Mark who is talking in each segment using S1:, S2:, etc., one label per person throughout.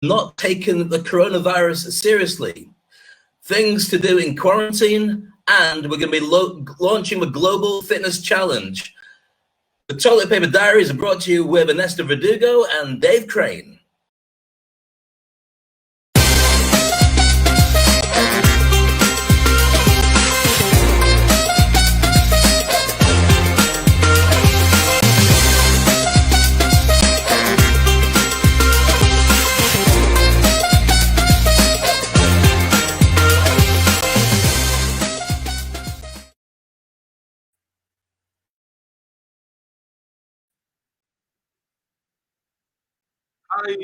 S1: not taken the coronavirus seriously. Things to do in quarantine, and we're going to be launching a global fitness challenge. The Toilet Paper Diaries are brought to you with Ernesto Verdugo and Dave Crane.
S2: Hi,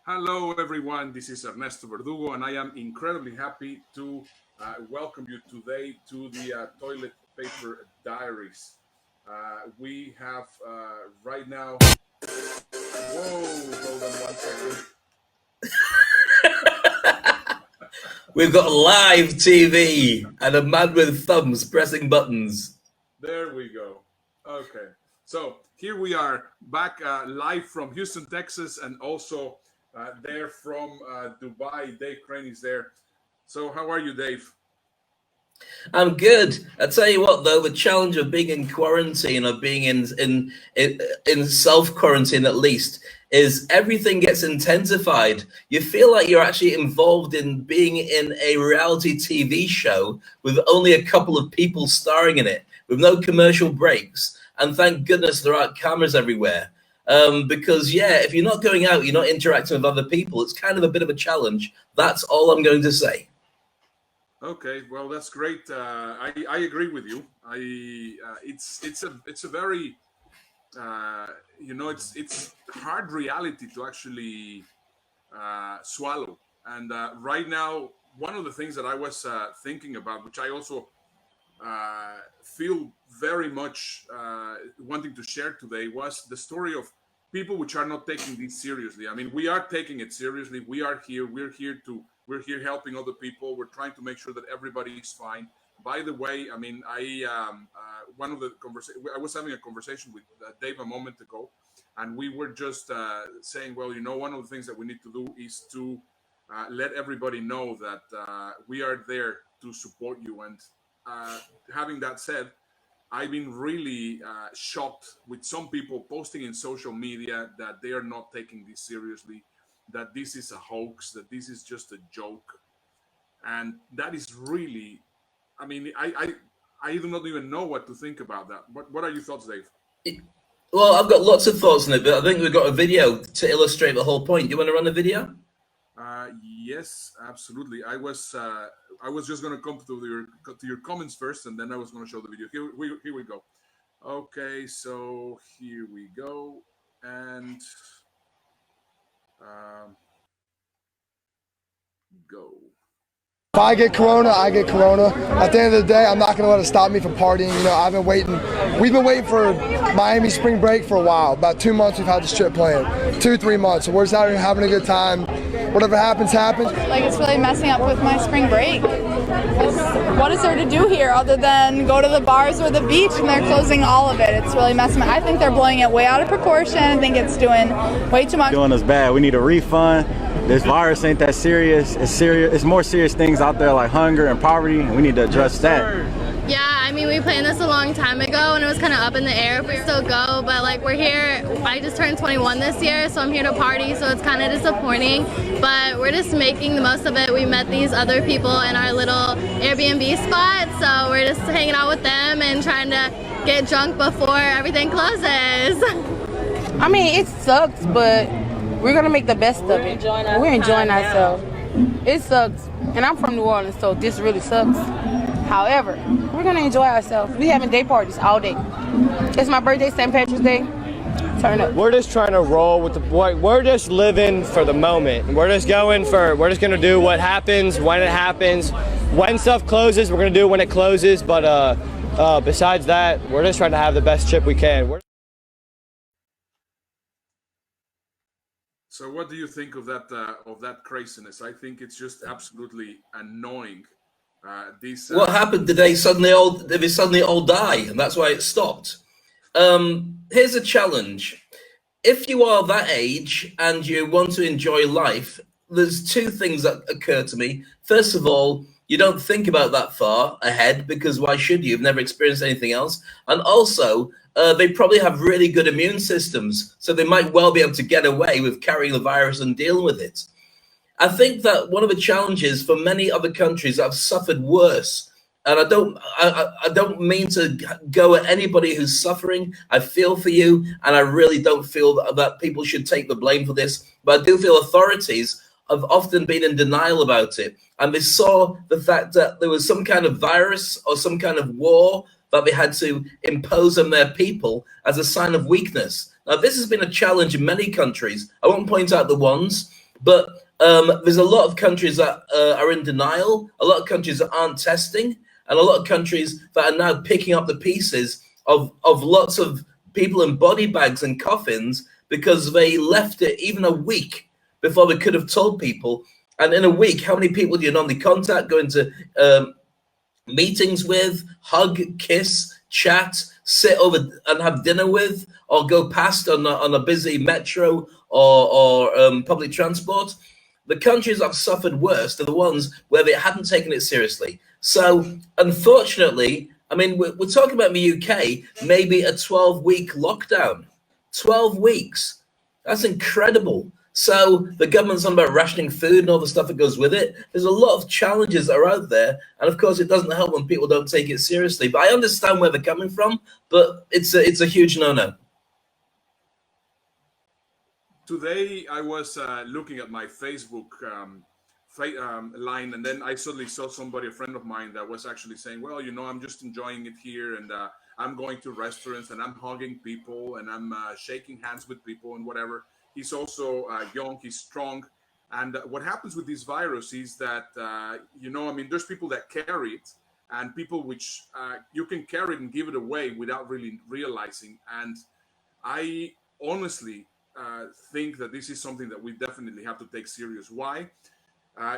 S2: hello everyone. This is Ernesto Verdugo, and I am incredibly happy to welcome you today to the Toilet Paper Diaries. We have right now. Whoa, hold on 1 second.
S1: We've got live TV and a man with thumbs pressing buttons.
S2: There we go. Okay, so here we are back live from Houston, Texas, and also there from Dubai. Dave Crane is there. So how are you, Dave?
S1: I'm good. I tell you what, though, the challenge of being in quarantine, or being in self-quarantine at least, is everything gets intensified. You feel like you're actually involved in being in a reality TV show with only a couple of people starring in it, with no commercial breaks. And thank goodness there aren't cameras everywhere. Because, yeah, if you're not going out, you're not interacting with other people, it's kind of a bit of a challenge. That's all I'm going to say.
S2: Okay, well, that's great. I agree with you. It's a very it's hard reality to actually swallow. And right now, one of the things that I was thinking about, which I also feel very much wanting to share today, was the story of people which are not taking this seriously. I mean, we are taking it seriously. We are here. We're here helping other people. We're trying to make sure that everybody is fine. By the way, I mean, I was having a conversation with Dave a moment ago, and we were just saying, well, one of the things that we need to do is to let everybody know that we are there to support you. And having that said, I've been really shocked with some people posting in social media that they are not taking this seriously, that this is a hoax, that this is just a joke. And that is really, I mean, I do not even know what to think about that. What are your thoughts, Dave?
S1: Well, I've got lots of thoughts on it, but I think we've got a video to illustrate the whole point. Do you want to run the video?
S2: Yes, absolutely. I was just going to come to your comments first, and then I was going to show the video. Here we go. Okay, so here we go, and go.
S3: If I get corona, I get corona. At the end of the day, I'm not going to let it stop me from partying. I've been waiting. We've been waiting for Miami spring break for a while. About 2 months we've had this trip planned. 2-3 months. So we're just out here having a good time. Whatever happens, happens.
S4: Like, it's really messing up with my spring break. What is there to do here other than go to the bars or the beach, and they're closing all of it? It's really messing up. I think they're blowing it way out of proportion. I think it's doing way too much.
S5: Doing us bad. We need a refund. This virus ain't that serious. It's serious. It's more serious things out there like hunger and poverty, and we need to address that.
S6: Yeah, I mean, we planned this a long time ago, and it was kind of up in the air if we still go, but like, we're here. I just turned 21 this year, so I'm here to party, so it's kind of disappointing, but we're just making the most of it. We met these other people in our little Airbnb spot, so we're just hanging out with them and trying to get drunk before everything closes.
S7: I mean, it sucks, but we're gonna make the best of it. We're enjoying ourselves. It sucks, and I'm from New Orleans, so this really sucks. However, we're gonna enjoy ourselves. We having day parties all day. It's my birthday, St. Patrick's Day. Turn up.
S8: We're just trying to roll with the boy. We're just living for the moment. We're just gonna do what happens when it happens. When stuff closes, we're gonna do it when it closes. But besides that, we're just trying to have the best trip we can.
S2: So what do you think of that craziness? I think it's just absolutely annoying.
S1: What happened? Did they suddenly all die, and that's why it stopped? Here's a challenge. if you are that age and you want to enjoy life, there's two things that occur to me. First of all, you don't think about that far ahead because why should you? You've never experienced anything else. And also, they probably have really good immune systems, so they might well be able to get away with carrying the virus and dealing with it. I think that one of the challenges for many other countries that have suffered worse, and I don't mean to go at anybody who's suffering. I feel for you, and I really don't feel that people should take the blame for this. But I do feel authorities have often been in denial about it, and they saw the fact that there was some kind of virus or some kind of war that they had to impose on their people as a sign of weakness. Now, this has been a challenge in many countries. I won't point out the ones, but there's a lot of countries that are in denial, a lot of countries that aren't testing, and a lot of countries that are now picking up the pieces of lots of people in body bags and coffins because they left it even a week before they could have told people. And in a week, how many people do you normally contact, go into meetings with, hug, kiss, chat, sit over and have dinner with, or go past on a busy metro or public transport? The countries that have suffered worst are the ones where they hadn't taken it seriously. So, unfortunately, I mean, we're talking about the UK, maybe a 12-week lockdown. 12 weeks. That's incredible. So the government's on about rationing food and all the stuff that goes with it. There's a lot of challenges that are out there. And of course, it doesn't help when people don't take it seriously. But I understand where they're coming from, but it's a huge no-no.
S2: Today, I was looking at my Facebook line, and then I suddenly saw somebody, a friend of mine, that was actually saying, well, you know, I'm just enjoying it here, and I'm going to restaurants, and I'm hugging people, and I'm shaking hands with people, and whatever. He's also young, he's strong. And what happens with this virus is that, you know, I mean, there's people that carry it, and people which you can carry it and give it away without really realizing. And I honestly think that this is something that we definitely have to take serious. Why?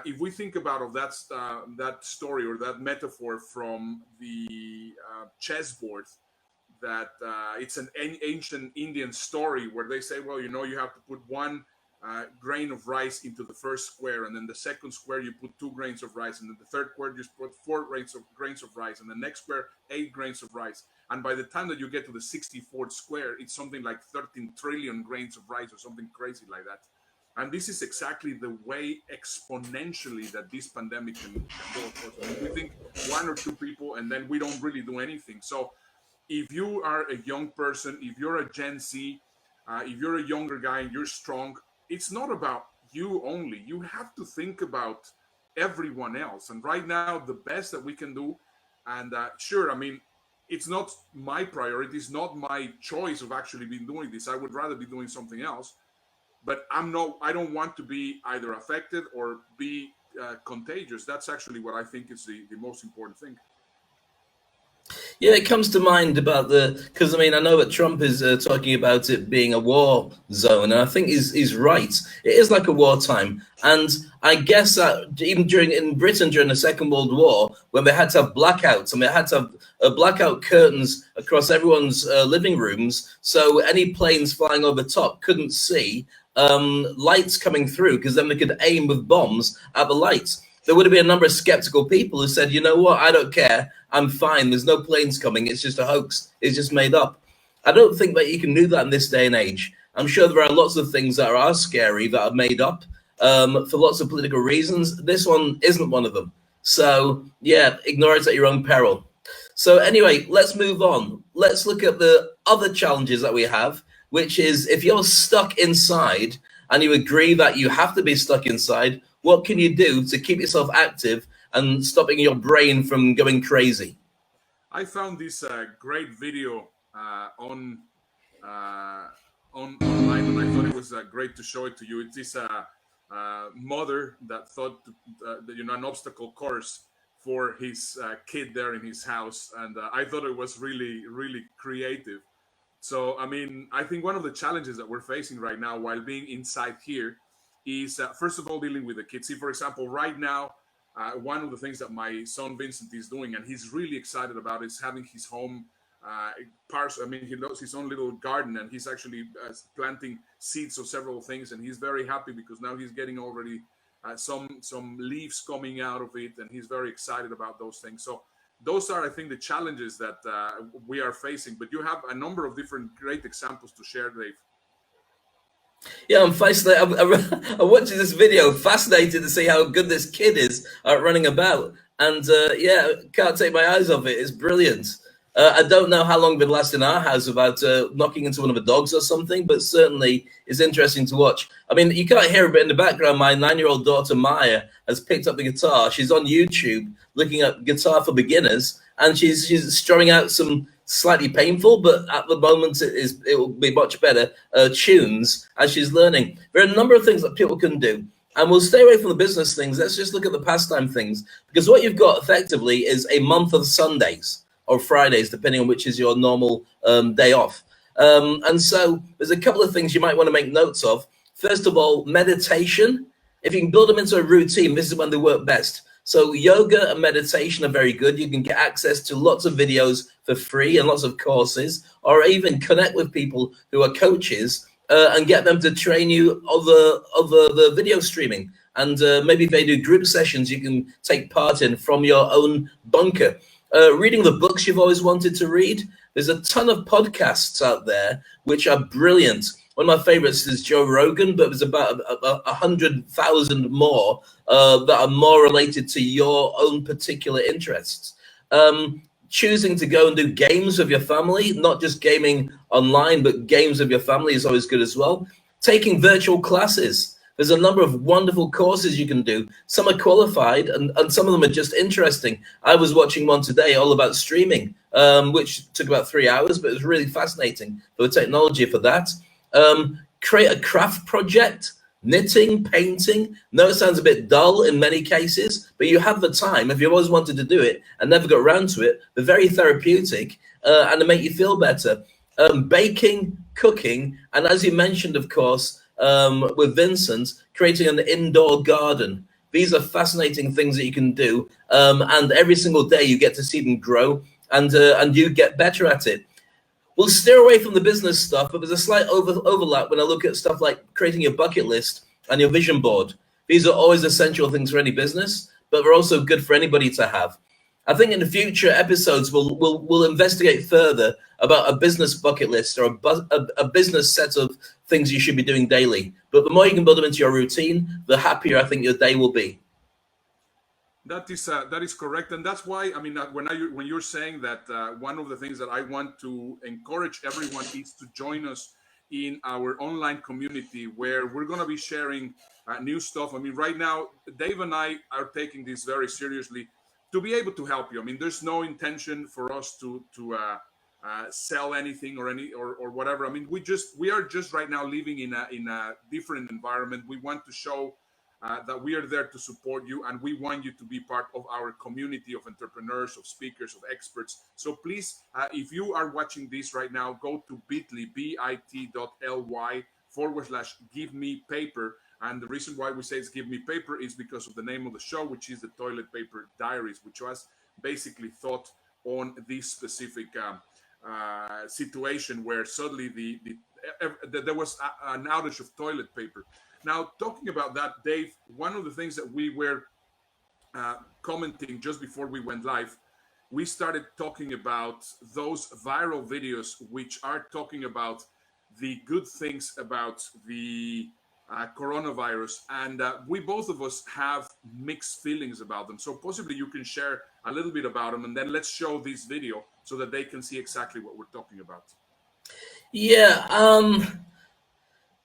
S2: If we think about that story or that metaphor from the chessboard, that it's an ancient Indian story where they say, well, you know, you have to put one grain of rice into the first square, and then the second square you put 2 grains of rice, and then the third square you put 4 grains of rice, and the next square 8 grains of rice. And by the time that you get to the 64th square, it's something like 13 trillion grains of rice or something crazy like that. And this is exactly the way exponentially that this pandemic can go. I mean, we think 1 or 2 people, and then we don't really do anything. So if you are a young person, if you're a Gen Z, if you're a younger guy and you're strong, it's not about you only. You have to think about everyone else. And right now, the best that we can do, and sure, I mean, it's not my priority, it's not my choice of actually been doing this. I would rather be doing something else. But I don't want to be either affected or be contagious. That's actually what I think is the most important thing.
S1: Yeah, it comes to mind about because I mean, I know that Trump is talking about it being a war zone, and I think he's right. It is like a wartime, and I guess that even in Britain during the Second World War, when they had to have blackouts, and they had to have blackout curtains across everyone's living rooms, so any planes flying over top couldn't see lights coming through, because then they could aim with bombs at the lights. There would have been a number of skeptical people who said, you know what, I don't care, I'm fine, there's no planes coming, it's just a hoax, it's just made up. I don't think that you can do that in this day and age. I'm sure there are lots of things that are scary that are made up for lots of political reasons. This one isn't one of them. So, yeah, ignore it at your own peril. So anyway, let's move on. Let's look at the other challenges that we have, which is if you're stuck inside and you agree that you have to be stuck inside, what can you do to keep yourself active and stopping your brain from going crazy?
S2: I found this great video online, and I thought it was great to show it to you. It's this mother that thought, an obstacle course for his kid there in his house, and I thought it was really, really creative. So, I mean, I think one of the challenges that we're facing right now while being inside here is, first of all, dealing with the kids. See, for example, right now, one of the things that my son Vincent is doing, and he's really excited about, is having his home parts. I mean, he knows his own little garden, and he's actually planting seeds of several things, and he's very happy because now he's getting already some leaves coming out of it, and he's very excited about those things. So those are, I think, the challenges that we are facing. But you have a number of different great examples to share, Dave.
S1: Yeah, I'm fascinated. I'm watching this video, fascinated to see how good this kid is at running about. And yeah, can't take my eyes off it. It's brilliant. I don't know how long it'll last in our house without knocking into one of the dogs or something, but certainly it's interesting to watch. I mean, you can't hear it, but in the background, my 9-year-old daughter, Maya, has picked up the guitar. She's on YouTube looking at guitar for beginners, and she's strumming out some slightly painful, but at the moment it will be much better tunes as she's learning. There are a number of things that people can do. And we'll stay away from the business things. Let's just look at the pastime things, because what you've got effectively is a month of Sundays or Fridays, depending on which is your normal day off. And so there's a couple of things you might want to make notes of. First of all, meditation. If you can build them into a routine, this is when they work best. So yoga and meditation are very good. You can get access to lots of videos for free and lots of courses, or even connect with people who are coaches and get them to train you over the video streaming. And maybe if they do group sessions, you can take part in from your own bunker. Reading the books you've always wanted to read. There's a ton of podcasts out there which are brilliant. One of my favorites is Joe Rogan, but there's about 100,000 more that are more related to your own particular interests. Choosing to go and do games with your family, not just gaming online, but games with your family is always good as well. Taking virtual classes. There's a number of wonderful courses you can do. Some are qualified and some of them are just interesting. I was watching one today all about streaming, which took about 3 hours, but it was really fascinating for the technology for that. Create a craft project, knitting, painting. No, it sounds a bit dull in many cases, but you have the time. If you've always wanted to do it and never got around to it, they're very therapeutic and they make you feel better. Baking, cooking, and as you mentioned, of course, with Vincent, creating an indoor garden. These are fascinating things that you can do, and every single day you get to see them grow, and you get better at it. We'll steer away from the business stuff, but there's a slight overlap when I look at stuff like creating your bucket list and your vision board. These are always essential things for any business, but they're also good for anybody to have. I think in the future episodes, we'll investigate further about a business bucket list or a business set of things you should be doing daily. But the more you can build them into your routine, the happier I think your day will be.
S2: That is correct, and that's why, I mean, when you're saying that, one of the things that I want to encourage everyone is to join us in our online community where we're going to be sharing new stuff. I mean, right now, Dave and I are taking this very seriously to be able to help you. I mean, there's no intention for us to sell anything or whatever. I mean, we are just right now living in a different environment. We want to show that we are there to support you, and we want you to be part of our community of entrepreneurs, of speakers, of experts. So please, if you are watching this right now, go to bit.ly/givemepaper. And the reason why we say it's Give Me Paper is because of the name of the show, which is the Toilet Paper Diaries, which was basically thought on this specific situation where suddenly there was an outage of toilet paper. Now, talking about that, Dave, one of the things that we were commenting just before we went live, we started talking about those viral videos which are talking about the good things about the coronavirus, and we both of us have mixed feelings about them. So possibly you can share a little bit about them, and then let's show this video so that they can see exactly what we're talking about.
S1: Yeah,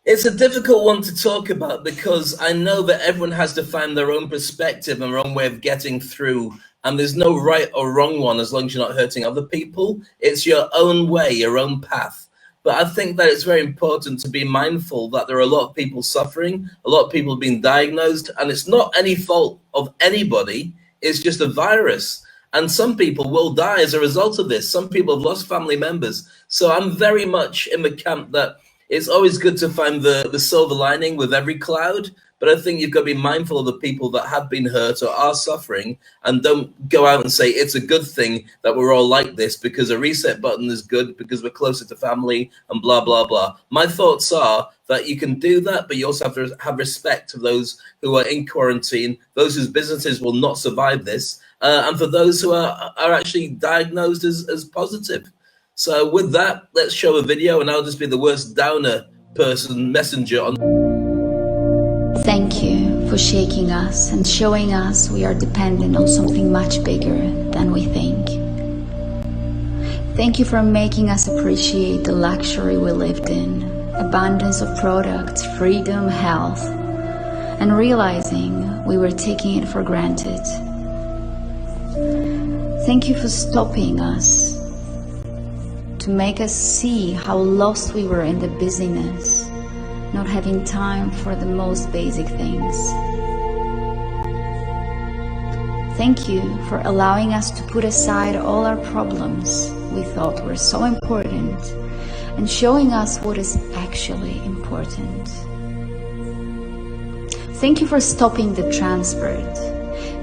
S1: it's a difficult one to talk about because I know that everyone has to find their own perspective and their own way of getting through, and there's no right or wrong one as long as you're not hurting other people. It's your own way, your own path. But I think that it's very important to be mindful that there are a lot of people suffering, a lot of people being diagnosed, and it's not any fault of anybody. It's just a virus. And some people will die as a result of this. Some people have lost family members. So I'm very much in the camp that it's always good to find the silver lining with every cloud, But I think you've got to be mindful of the people that have been hurt or are suffering, and don't go out and say it's a good thing that we're all like this because a reset button is good because we're closer to family and blah, blah, blah. My thoughts are that you can do that, but you also have to have respect for those who are in quarantine, those whose businesses will not survive this, and for those who are actually diagnosed as positive. So with that, let's show a video, and I'll just be the worst downer messenger on.
S9: Thank you for shaking us and showing us we are dependent on something much bigger than we think. Thank you for making us appreciate the luxury we lived in, abundance of products, freedom, health, and realizing we were taking it for granted. Thank you for stopping us, to make us see how lost we were in the busyness, not having time for the most basic things. Thank you for allowing us to put aside all our problems we thought were so important and showing us what is actually important. Thank you for stopping the transport.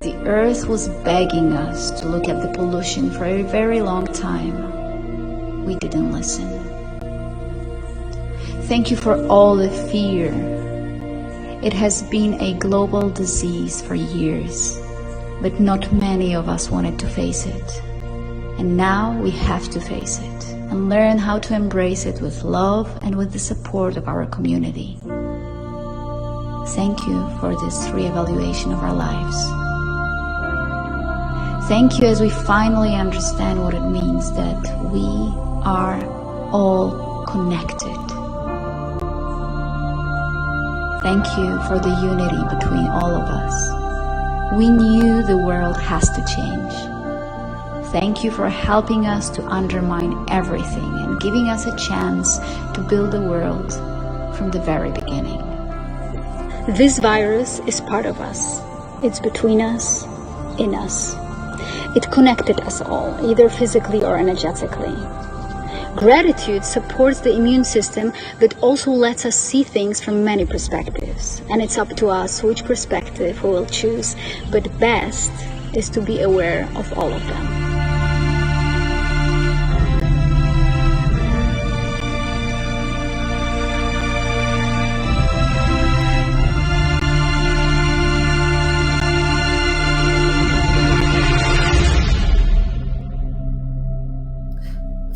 S9: The earth was begging us to look at the pollution for a very long time. We didn't listen. Thank you for all the fear. It has been a global disease for years, but not many of us wanted to face it. And now we have to face it and learn how to embrace it with love and with the support of our community. Thank you for this reevaluation of our lives. Thank you as we finally understand what it means that we are all connected. Thank you for the unity between all of us. We knew the world has to change. Thank you for helping us to undermine everything and giving us a chance to build the world from the very beginning.
S10: This virus is part of us. It's between us, in us. It connected us all, either physically or energetically. Gratitude supports the immune system, but also lets us see things from many perspectives. And it's up to us which perspective we will choose, but best is to be aware of all of them.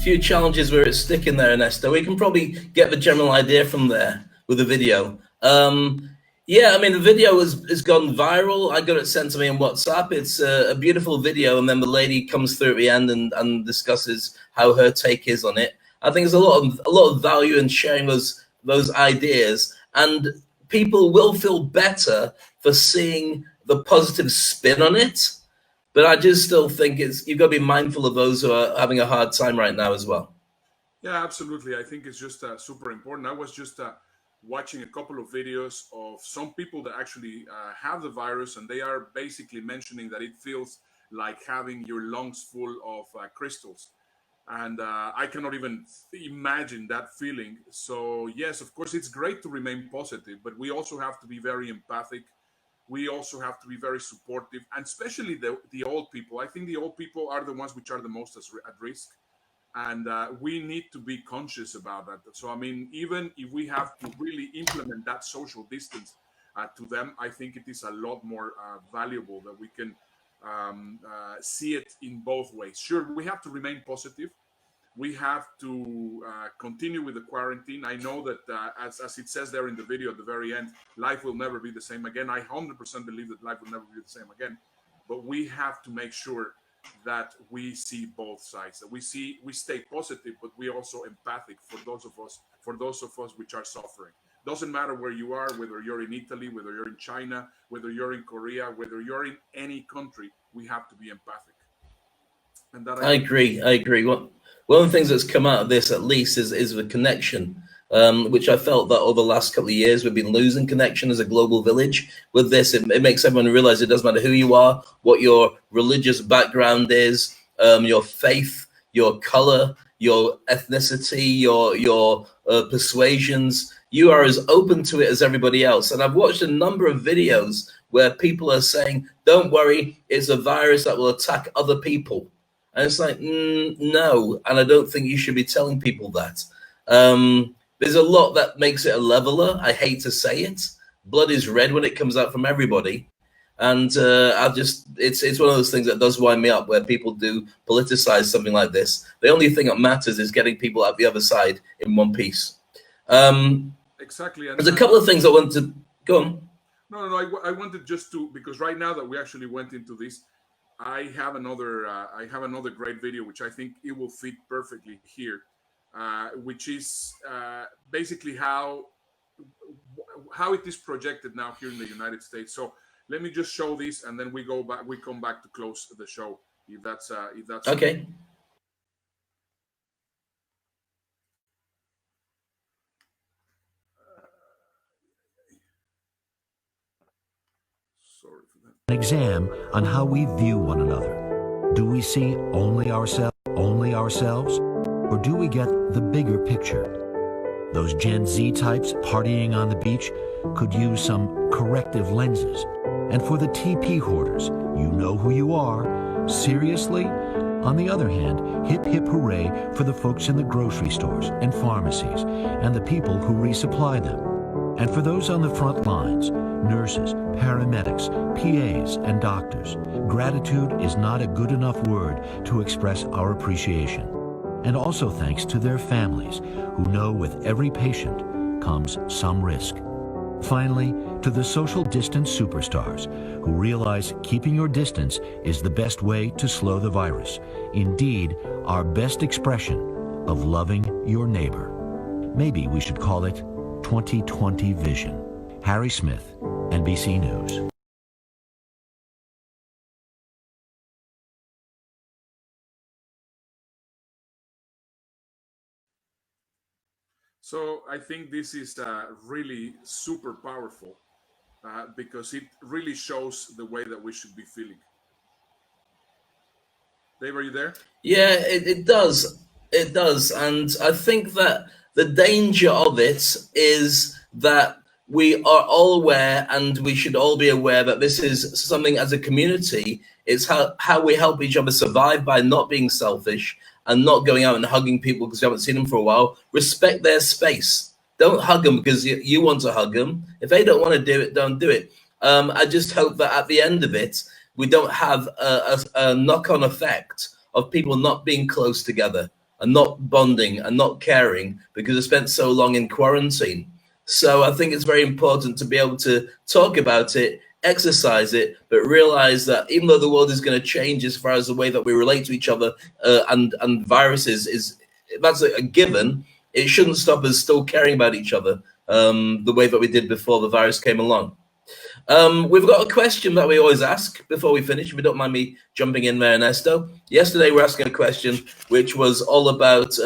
S1: Few challenges where it's sticking there, Ernesto. We can probably get the general idea from there with the video. Yeah, I mean, the video has gone viral. I got it sent to me on WhatsApp. It's a beautiful video, and then the lady comes through at the end and discusses how her take is on it. I think there's a lot of value in sharing those ideas, and people will feel better for seeing the positive spin on it. But I just still think you've got to be mindful of those who are having a hard time right now as well.
S2: Yeah, absolutely. I think it's just super important. I was just watching a couple of videos of some people that actually have the virus, and they are basically mentioning that it feels like having your lungs full of crystals. And I cannot even imagine that feeling. So yes, of course, it's great to remain positive, but we also have to be very empathic. We also have to be very supportive, and especially the old people. I think the old people are the ones which are the most at risk, and we need to be conscious about that. So, I mean, even if we have to really implement that social distance to them, I think it is a lot more valuable that we can see it in both ways. Sure, we have to remain positive. We have to continue with the quarantine. I know that as it says there in the video at the very end, life will never be the same again. I 100% believe that life will never be the same again. But we have to make sure that we see both sides, that we stay positive, but we also empathic for those of us which are suffering. Doesn't matter where you are, whether you're in Italy, whether you're in China, whether you're in Korea, whether you're in any country, we have to be empathic. And that
S1: I agree. One of the things that's come out of this, at least, is the connection, which I felt that over the last couple of years, we've been losing connection as a global village. With this, it makes everyone realize it doesn't matter who you are, what your religious background is, your faith, your color, your ethnicity, your persuasions. you are as open to it as everybody else. And I've watched a number of videos where people are saying, don't worry, it's a virus that will attack other people. And it's like, no, and I don't think you should be telling people that. There's a lot that makes it a leveler. I hate to say it. Blood is red when it comes out from everybody. And it's one of those things that does wind me up, where people do politicize something like this. The only thing that matters is getting people out the other side in one piece.
S2: Exactly. And
S1: there's a couple of things I want to go on.
S2: No. I wanted just to, because right now that we actually went into this, I have another great video which I think it will fit perfectly here, which is basically how it is projected now here in the United States. So let me just show this, and then we come back to close the show, if that's
S1: okay.
S2: Sorry for that.
S11: An exam on how we view one another. Do we see only ourselves, or do we get the bigger picture? Those Gen Z types partying on the beach could use some corrective lenses. And for the TP hoarders, you know who you are. Seriously? On the other hand, hip hip hooray for the folks in the grocery stores and pharmacies and the people who resupply them. And for those on the front lines, nurses, paramedics, PAs, and doctors, gratitude is not a good enough word to express our appreciation. And also thanks to their families, who know with every patient comes some risk. Finally, to the social distance superstars, who realize keeping your distance is the best way to slow the virus. Indeed, our best expression of loving your neighbor. Maybe we should call it 2020 Vision. Harry Smith, NBC News.
S2: So I think this is really super powerful because it really shows the way that we should be feeling. Dave, are you there?
S1: Yeah, it does. It does. And I think that the danger of it is that we are all aware, and we should all be aware, that this is something as a community. It's how we help each other survive by not being selfish and not going out and hugging people because you haven't seen them for a while. Respect their space. Don't hug them because you want to hug them. If they don't want to do it, don't do it. I just hope that at the end of it, we don't have a knock-on effect of people not being close together and not bonding and not caring because they spent so long in quarantine. So I think it's very important to be able to talk about it, exercise it, but realize that even though the world is going to change as far as the way that we relate to each other and viruses that's a given, it shouldn't stop us still caring about each other the way that we did before the virus came along. We've got a question that we always ask before we finish, if you don't mind me jumping in there, Ernesto. Yesterday we're asking a question which was all about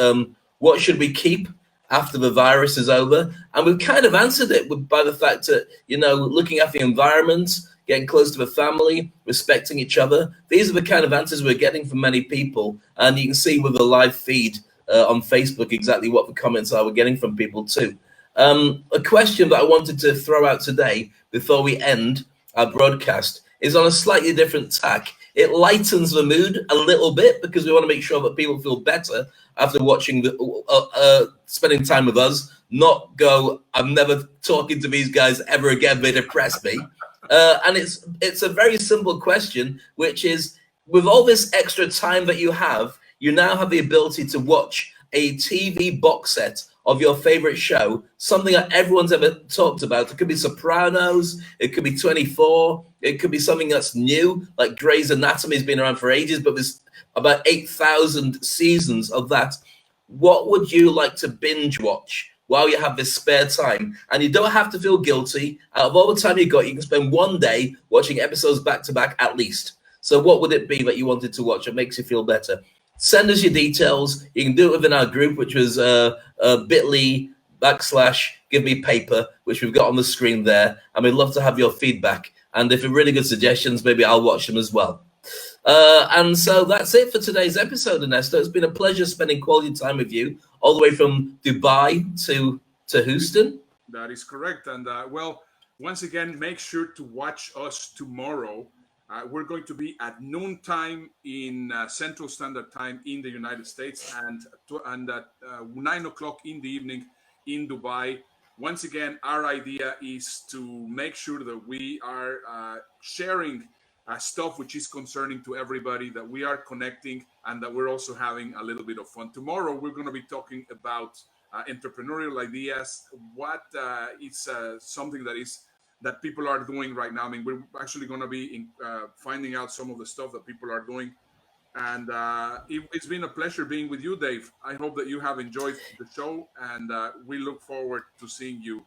S1: what should we keep after the virus is over, and we've kind of answered it by the fact that, you know, looking at the environment, getting close to the family, respecting each other. These are the kind of answers we're getting from many people, and you can see with the live feed on Facebook exactly what the comments are we're getting from people too. A question that I wanted to throw out today before we end our broadcast is on a slightly different tack. It lightens the mood a little bit because we want to make sure that people feel better after watching spending time with us, not go, I'm never talking to these guys ever again, they depress me. And it's a very simple question, which is, with all this extra time that you now have the ability to watch a TV box set of your favorite show, something that everyone's ever talked about. It could be Sopranos, it could be 24, it could be something that's new, like Grey's Anatomy has been around for ages, but there's about 8,000 seasons of that. What would you like to binge watch while you have this spare time? And you don't have to feel guilty. Out of all the time you got, you can spend one day watching episodes back to back at least. So what would it be that you wanted to watch that makes you feel better? Send us your details. You can do it within our group, which was bit.ly/givemepaper, which we've got on the screen there. And we'd love to have your feedback. And if you're really good suggestions, maybe I'll watch them as well. And so that's it for today's episode, Ernesto. It's been a pleasure spending quality time with you, all the way from Dubai to Houston.
S2: That is correct. And well, once again, make sure to watch us tomorrow. We're going to be at noontime in Central Standard Time in the United States, and at 9 o'clock in the evening in Dubai. Once again, our idea is to make sure that we are sharing stuff which is concerning to everybody, that we are connecting, and that we're also having a little bit of fun. Tomorrow, we're going to be talking about entrepreneurial ideas. What is something that people are doing right now? I mean, we're actually going to be finding out some of the stuff that people are doing. And it's been a pleasure being with you, Dave. I hope that you have enjoyed the show, and we look forward to seeing you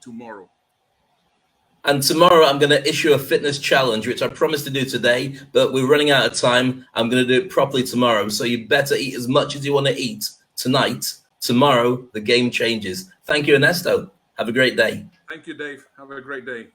S2: tomorrow.
S1: And tomorrow I'm going to issue a fitness challenge, which I promised to do today, but we're running out of time. I'm going to do it properly tomorrow. So you better eat as much as you want to eat tonight. Tomorrow, the game changes. Thank you, Ernesto. Have a great day.
S2: Thank you, Dave. Have a great day.